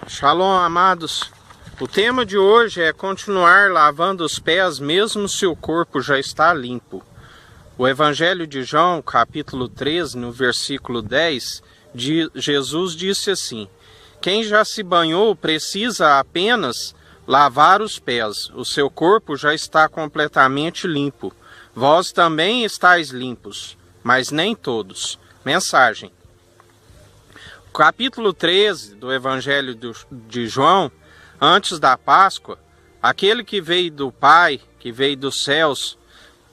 Shalom, amados. O tema de hoje é continuar lavando os pés mesmo se o corpo já está limpo. O Evangelho de João, capítulo 13, no versículo 10, Jesus disse assim: quem já se banhou precisa apenas lavar os pés, o seu corpo já está completamente limpo. Vós também estáis limpos, mas nem todos. Mensagem. Capítulo 13 do Evangelho de João, antes da Páscoa, aquele que veio do Pai, que veio dos céus,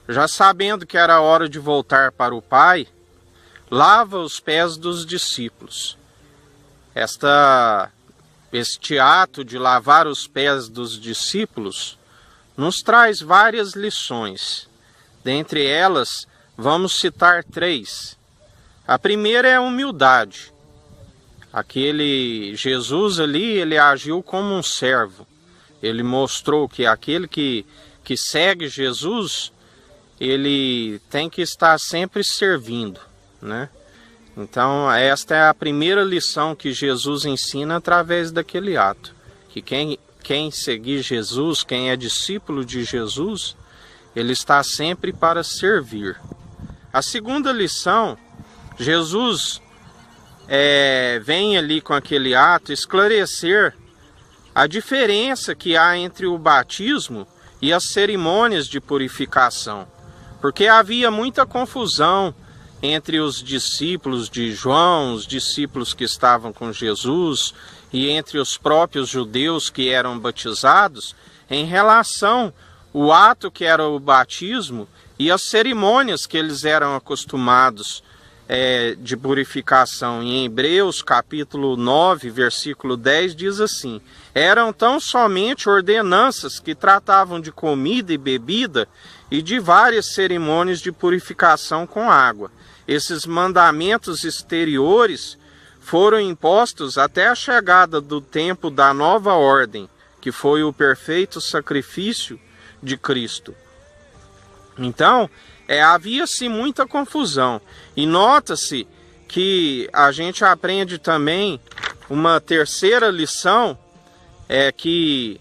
já sabendo que era hora de voltar para o Pai, lava os pés dos discípulos. Este ato de lavar os pés dos discípulos nos traz várias lições. Dentre elas, vamos citar 3. A primeira é a humildade. Aquele Jesus ali, ele agiu como um servo. Ele mostrou que aquele que segue Jesus, ele tem que estar sempre servindo, né? Então, esta é a primeira lição que Jesus ensina através daquele ato. Que quem seguir Jesus, quem é discípulo de Jesus, ele está sempre para servir. A segunda lição, Jesus vem ali com aquele ato esclarecer a diferença que há entre o batismo e as cerimônias de purificação. Porque havia muita confusão entre os discípulos de João, os discípulos que estavam com Jesus, e entre os próprios judeus que eram batizados, em relação ao ato que era o batismo e as cerimônias que eles eram acostumados de purificação. Em Hebreus capítulo 9, versículo 10 diz assim: eram tão somente ordenanças que tratavam de comida e bebida e de várias cerimônias de purificação com água. Esses mandamentos exteriores foram impostos até a chegada do tempo da nova ordem, que foi o perfeito sacrifício de Cristo. Então, havia-se muita confusão. E nota-se que a gente aprende também uma terceira lição, que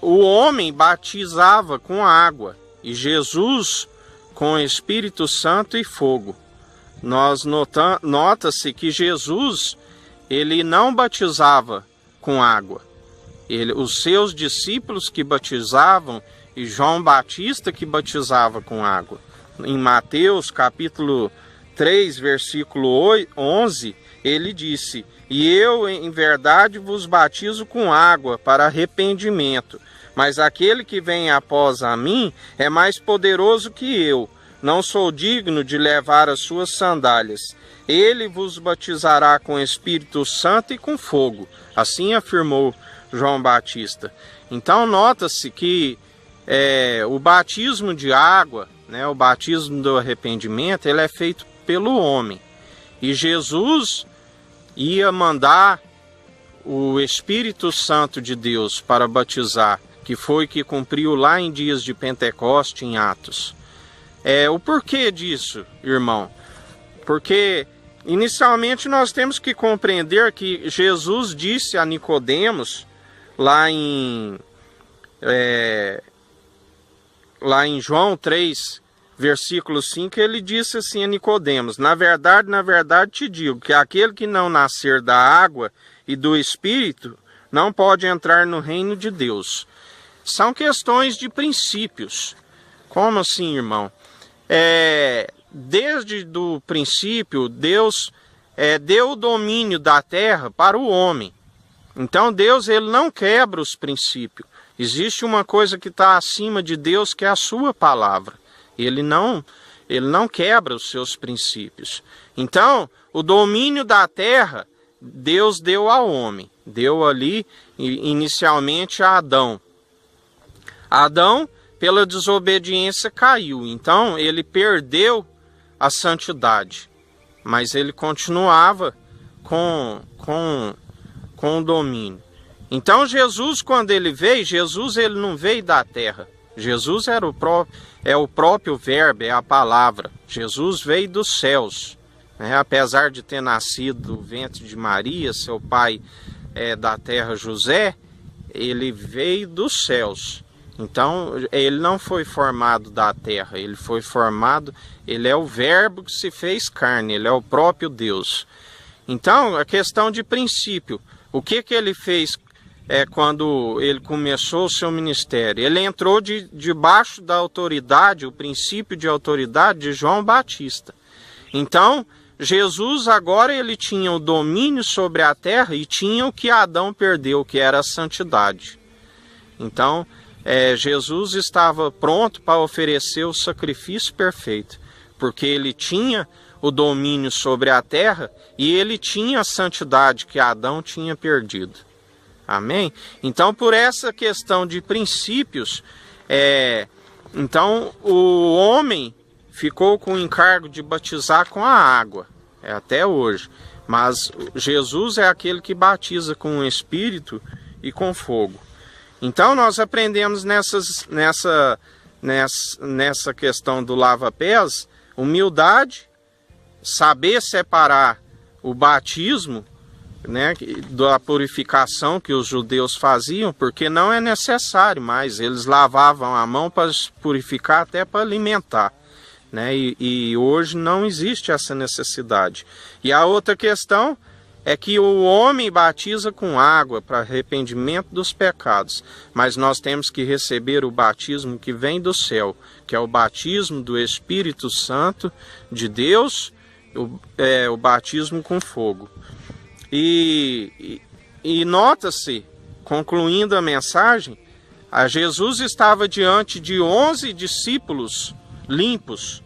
o homem batizava com água e Jesus com Espírito Santo e fogo. Nota-se que Jesus, ele não batizava com água. Os seus discípulos que batizavam, e João Batista que batizava com água. Em Mateus capítulo 3, versículo 11, ele disse: e eu em verdade vos batizo com água para arrependimento, mas aquele que vem após a mim é mais poderoso que eu. Não sou digno de levar as suas sandálias. Ele vos batizará com Espírito Santo e com fogo. Assim afirmou João Batista. Então nota-se que o batismo de água, né, o batismo do arrependimento, ele é feito pelo homem. E Jesus ia mandar o Espírito Santo de Deus para batizar, que foi que cumpriu lá em dias de Pentecoste, em Atos. O porquê disso, irmão? Porque inicialmente nós temos que compreender que Jesus disse a Nicodemos, lá em João 3, versículo 5, ele disse assim a Nicodemos: na verdade te digo que aquele que não nascer da água e do Espírito não pode entrar no reino de Deus. São questões de princípios. Como assim, irmão? Desde o princípio, Deus deu o domínio da terra para o homem. Então Deus, ele não quebra os princípios. Existe uma coisa que está acima de Deus, que é a sua palavra. Ele não quebra os seus princípios. Então, o domínio da terra, Deus deu ao homem. Deu ali, inicialmente, a Adão. Adão, pela desobediência, caiu. Então, ele perdeu a santidade. Mas ele continuava com o domínio. Então Jesus, quando ele veio, ele não veio da terra. Jesus é o próprio verbo, é a palavra. Jesus veio dos céus. Apesar de ter nascido do ventre de Maria, seu pai da terra José, ele veio dos céus. Então, ele não foi formado da terra, ele foi formado, ele é o verbo que se fez carne, ele é o próprio Deus. Então, a questão de princípio, o que ele fez quando ele começou o seu ministério? Ele entrou debaixo da autoridade, o princípio de autoridade de João Batista. Então, Jesus agora ele tinha o domínio sobre a terra e tinha o que Adão perdeu, que era a santidade. Então, Jesus estava pronto para oferecer o sacrifício perfeito, porque ele tinha o domínio sobre a terra e ele tinha a santidade que Adão tinha perdido. Amém? Então, por essa questão de princípios, então o homem ficou com o encargo de batizar com a água, até hoje. Mas Jesus é aquele que batiza com o Espírito e com fogo. Então nós aprendemos nessa questão do lava-pés, humildade, saber separar o batismo, né, da purificação que os judeus faziam, porque não é necessário mais, eles lavavam a mão para purificar, até para alimentar, né, e hoje não existe essa necessidade. E a outra questão é que o homem batiza com água para arrependimento dos pecados, mas nós temos que receber o batismo que vem do céu, que é o batismo do Espírito Santo de Deus, o batismo com fogo. E nota-se, concluindo a mensagem, Jesus estava diante de 11 discípulos limpos,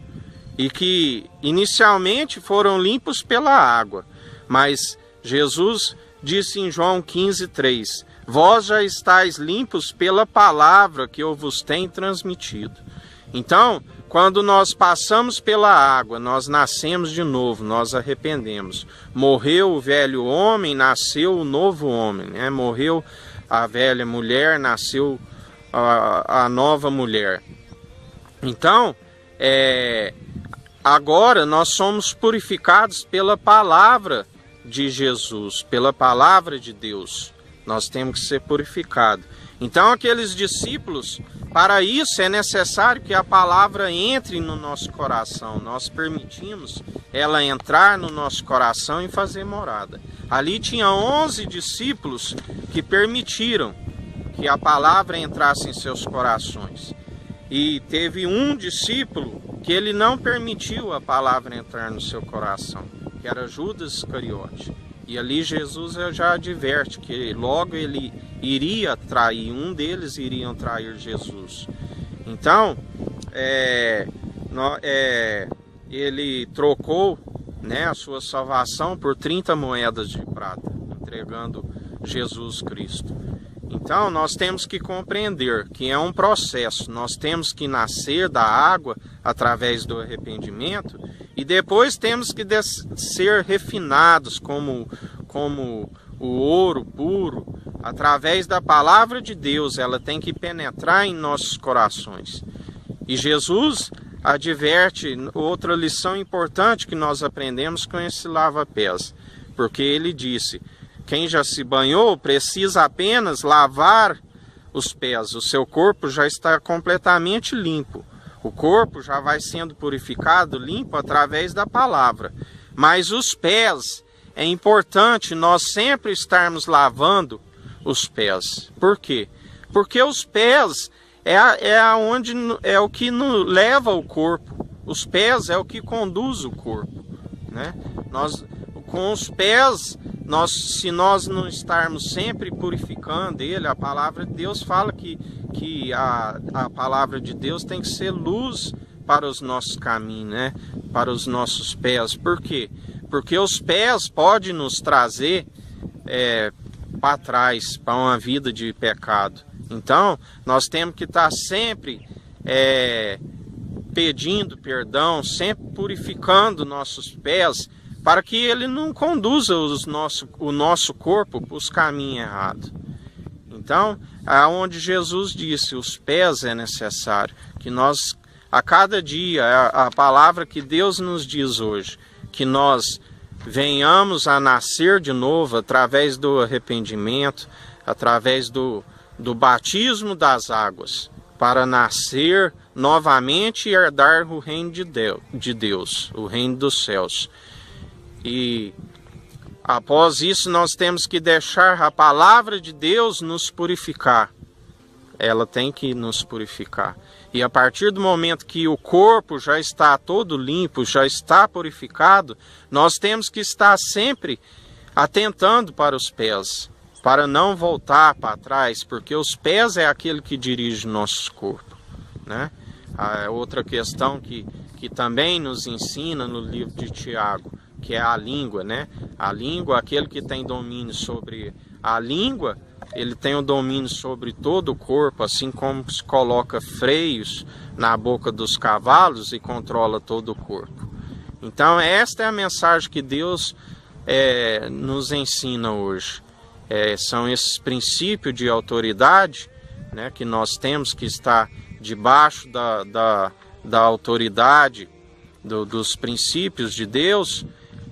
e que inicialmente foram limpos pela água, mas Jesus disse em João 15:3, vós já estáis limpos pela palavra que eu vos tenho transmitido. Então, quando nós passamos pela água, nós nascemos de novo, nós arrependemos. Morreu o velho homem, nasceu o novo homem, né? Morreu a velha mulher, nasceu a nova mulher. Então, agora nós somos purificados pela palavra de Jesus, pela palavra de Deus. Nós temos que ser purificados. Então aqueles discípulos, para isso é necessário que a palavra entre no nosso coração. Nós permitimos ela entrar no nosso coração e fazer morada. Ali tinha 11 discípulos que permitiram que a palavra entrasse em seus corações. E teve um discípulo que ele não permitiu a palavra entrar no seu coração, que era Judas Iscariote. E ali Jesus já adverte que logo ele iria trair, um deles iriam trair Jesus. Então, ele trocou, né, a sua salvação por 30 moedas de prata, entregando Jesus Cristo. Então, nós temos que compreender que é um processo. Nós temos que nascer da água através do arrependimento e depois temos que ser refinados como o ouro puro, através da palavra de Deus. Ela tem que penetrar em nossos corações. E Jesus adverte outra lição importante que nós aprendemos com esse lava-pés, porque ele disse: quem já se banhou precisa apenas lavar os pés, o seu corpo já está completamente limpo. O corpo já vai sendo purificado, limpo através da palavra. Mas os pés, é importante nós sempre estarmos lavando os pés. Por quê? Porque os pés é o que leva o corpo. Os pés é o que conduz o corpo, né? Com os pés, se nós não estarmos sempre purificando ele, a palavra de Deus fala que a palavra de Deus tem que ser luz para os nossos caminhos, né? Para os nossos pés. Por quê? Porque os pés podem nos trazer para trás, para uma vida de pecado. Então, nós temos que estar sempre pedindo perdão, sempre purificando nossos pés, para que ele não conduza o nosso corpo para os caminhos errados. Então, aonde Jesus disse, os pés é necessário, que nós, a cada dia, a palavra que Deus nos diz hoje, que nós venhamos a nascer de novo através do arrependimento, através do batismo das águas, para nascer novamente e herdar o reino de Deus, o reino dos céus. E após isso nós temos que deixar a palavra de Deus nos purificar. Ela tem que nos purificar. E a partir do momento que o corpo já está todo limpo, já está purificado, nós temos que estar sempre atentando para os pés, para não voltar para trás, porque os pés é aquele que dirige o nosso corpo, né? A outra questão que também nos ensina no livro de Tiago, que é a língua, né? A língua, aquele que tem domínio sobre a língua, ele tem o domínio sobre todo o corpo, assim como se coloca freios na boca dos cavalos e controla todo o corpo. Então esta é a mensagem que Deus nos ensina hoje. São esses princípios de autoridade, né, que nós temos que estar debaixo da autoridade dos princípios de Deus,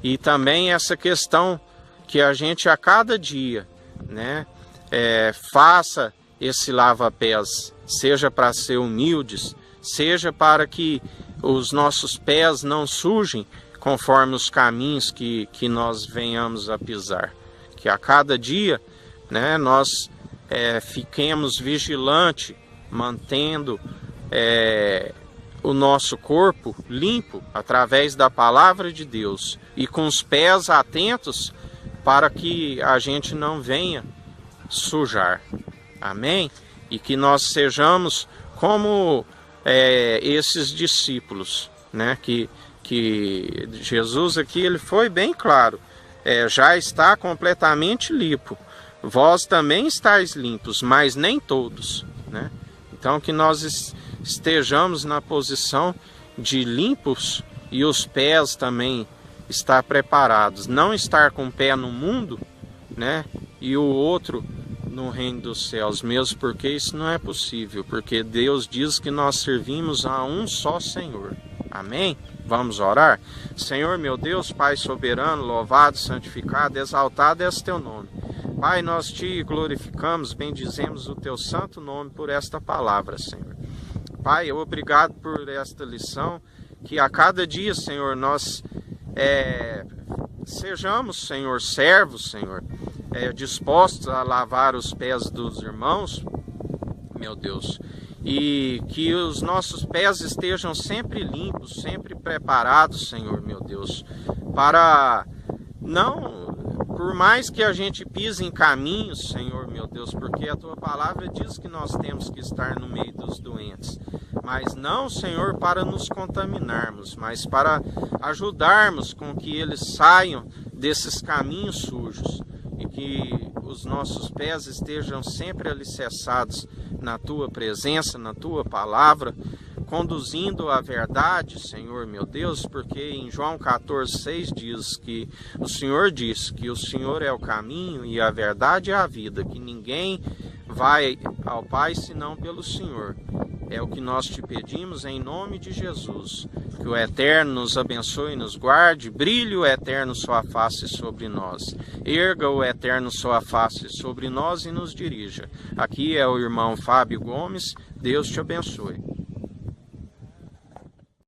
e também essa questão que a gente a cada dia, né, faça esse lava-pés, seja para ser humildes, seja para que os nossos pés não sujem conforme os caminhos que nós venhamos a pisar. Que a cada dia, né, nós fiquemos vigilantes, mantendo o nosso corpo limpo através da palavra de Deus e com os pés atentos para que a gente não venha sujar. Amém? E que nós sejamos como esses discípulos, né? Que Jesus aqui ele foi bem claro. Já está completamente limpo. Vós também estáis limpos, mas nem todos, né? Então que nós estejamos na posição de limpos e os pés também estar preparados. Não estar com o pé no mundo, né? E o outro no reino dos céus, mesmo porque isso não é possível, porque Deus diz que nós servimos a um só Senhor. Amém? Vamos orar? Senhor meu Deus, Pai soberano, louvado, santificado, exaltado é teu nome. Pai, nós te glorificamos, bendizemos o teu santo nome por esta palavra, Senhor. Pai, obrigado por esta lição, que a cada dia, Senhor, nós sejamos, Senhor, servos, Senhor, dispostos a lavar os pés dos irmãos, meu Deus, e que os nossos pés estejam sempre limpos, sempre preparados, Senhor, meu Deus, para não, por mais que a gente pise em caminhos, Senhor, meu Deus, porque a tua palavra diz que nós temos que estar no meio dos doentes, mas não, Senhor, para nos contaminarmos, mas para ajudarmos com que eles saiam desses caminhos sujos e que os nossos pés estejam sempre alicerçados na tua presença, na tua palavra, conduzindo a verdade, Senhor, meu Deus, porque em João 14,6 diz que o Senhor diz que o Senhor é o caminho e a verdade é a vida, que ninguém vai ao Pai senão pelo Senhor. É o que nós te pedimos em nome de Jesus. Que o Eterno nos abençoe e nos guarde, brilhe o Eterno sua face sobre nós. Erga o Eterno sua face sobre nós e nos dirija. Aqui é o irmão Fábio Gomes. Deus te abençoe.